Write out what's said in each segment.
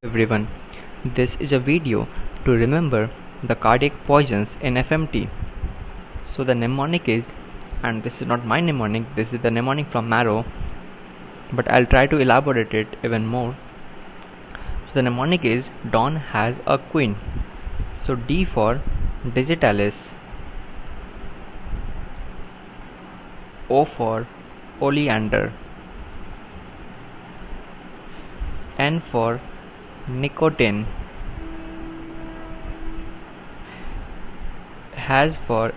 Everyone, this is a video to remember the cardiac poisons in FMT. So the mnemonic is, and this is not my mnemonic, this is the mnemonic from Marrow, but I'll try to elaborate it even more. So the mnemonic is Dawn has a queen. So D for digitalis, O for oleander, N for nicotine, has for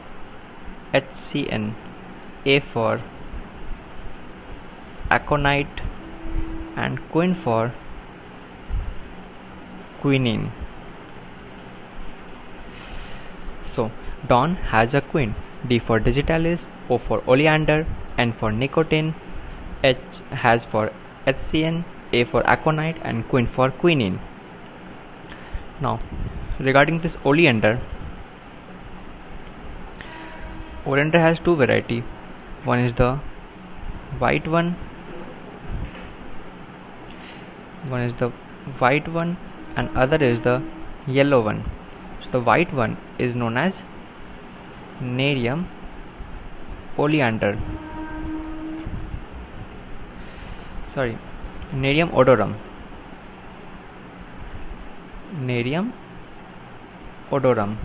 HCN, A for aconite, and queen for quinine. So Dawn has a queen. D for digitalis, O for oleander, N for nicotine, H has for HCN, A for aconite, and queen for quinine. Now, regarding this oleander has two varieties. One is the white one, and other is the yellow one. So the white one is known as Nerium oleander. Nerium odorum.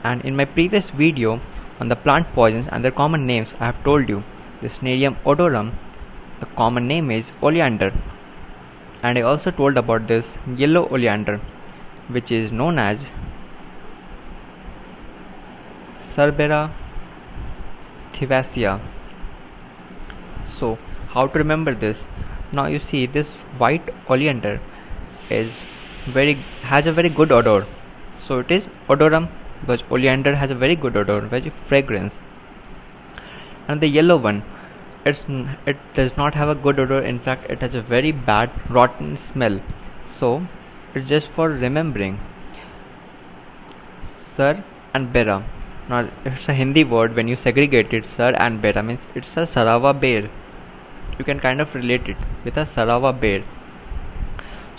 And in my previous video on the plant poisons and their common names, I have told you this Nerium odorum, the common name is oleander, and I also told about this yellow oleander, which is known as Cerbera thivacea. So how to remember this? Now you see this white oleander has a very good odor, so it is odorum because oleander has a very good odor, very fragrance. And the yellow one, it does not have a good odor. In fact, it has a very bad rotten smell. So it's just for remembering. Sar and Bera. Now it's a Hindi word. When you segregate it, Sar and Bera means it's a Sarava bear. You can kind of relate it with a Sarava bear.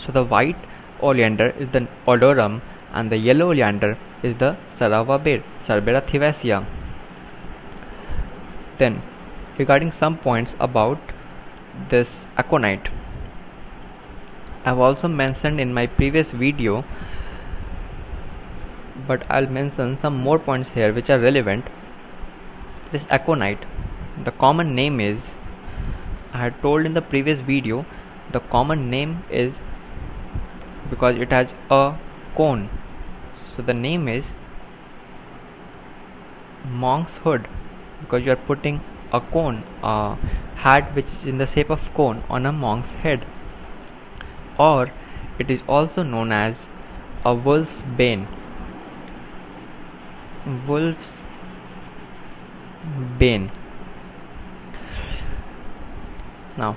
So the white oleander is the odorum and the yellow oleander is the Sarava bear, Cerbera thivacea. Then, regarding some points about this aconite, I have also mentioned in my previous video, but I'll mention some more points here which are relevant. This aconite, the common name is, I had told in the previous video, the common name is because it has a cone. So the name is monk's hood because you are putting a cone, a hat which is in the shape of cone on a monk's head. Or it is also known as a wolf's bane. Now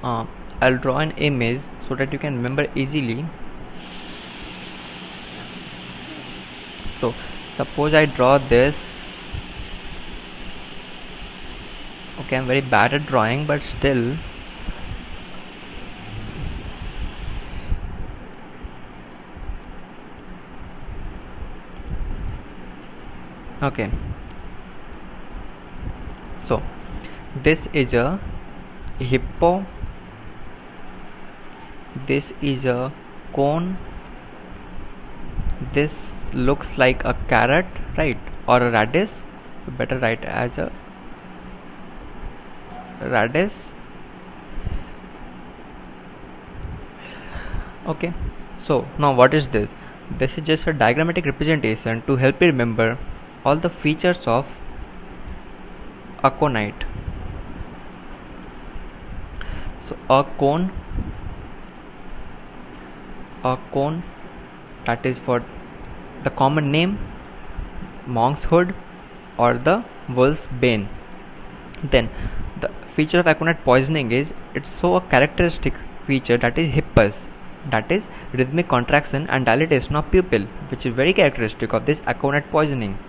I'll draw an image so that you can remember easily. So suppose I draw this. Okay, I'm very bad at drawing, but still. Okay, so this is a hippo, this is a cone, this looks like a carrot, right, or a radish. Better write as a radish. Okay, so now what is this? This is just a diagrammatic representation to help you remember all the features of aconite. So a cone, that is for the common name monk's hood or the wolf's bane. Then the feature of aconite poisoning is it's so a characteristic feature, that is hippus, that is rhythmic contraction and dilatation of pupil, which is very characteristic of this aconite poisoning.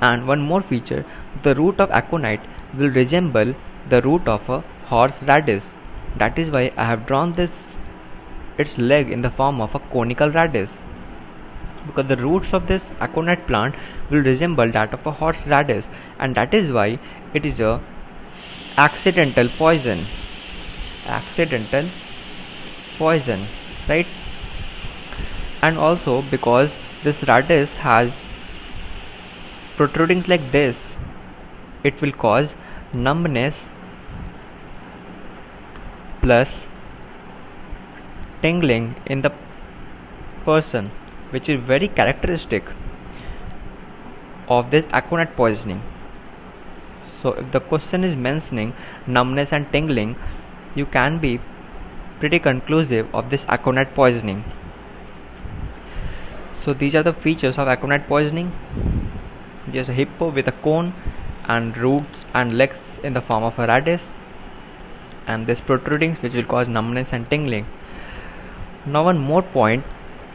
And one more feature, the root of aconite will resemble the root of a horseradish. That is why I have drawn its leg in the form of a conical radish, because the roots of this aconite plant will resemble that of a horseradish, and that is why it is a accidental poison. Accidental poison, right? And also because this radish has protrudings like this, it will cause numbness plus tingling in the person, which is very characteristic of this aconite poisoning. So if the question is mentioning numbness and tingling, you can be pretty conclusive of this aconite poisoning. So these are the features of aconite poisoning. There's a hippo with a cone and roots and legs in the form of a radish, and this protrudings which will cause numbness and tingling. Now one more point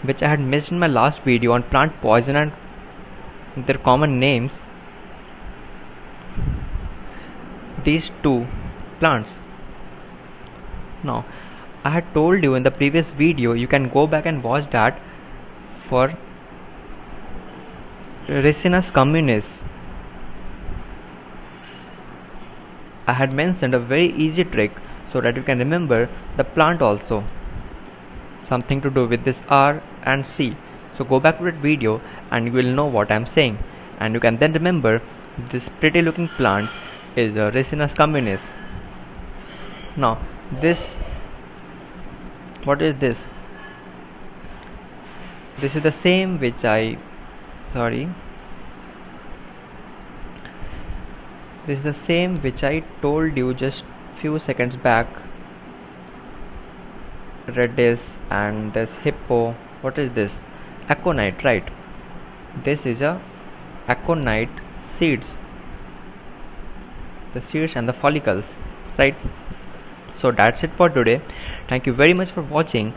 which I had missed in my last video on plant poison and their common names. These two plants. Now I had told you in the previous video, you can go back and watch that, for Ricinus communis I had mentioned a very easy trick so that you can remember the plant also, something to do with this R and C. So go back to that video and you will know what I am saying, and you can then remember this pretty looking plant is a Ricinus communis. Now this, what is this? This is the same which this is the same which I told you just few seconds back. Radish and this hippo. What is this? Aconite, right? This is a aconite seeds, the seeds and the follicles, right? So that's it for today. Thank you very much for watching,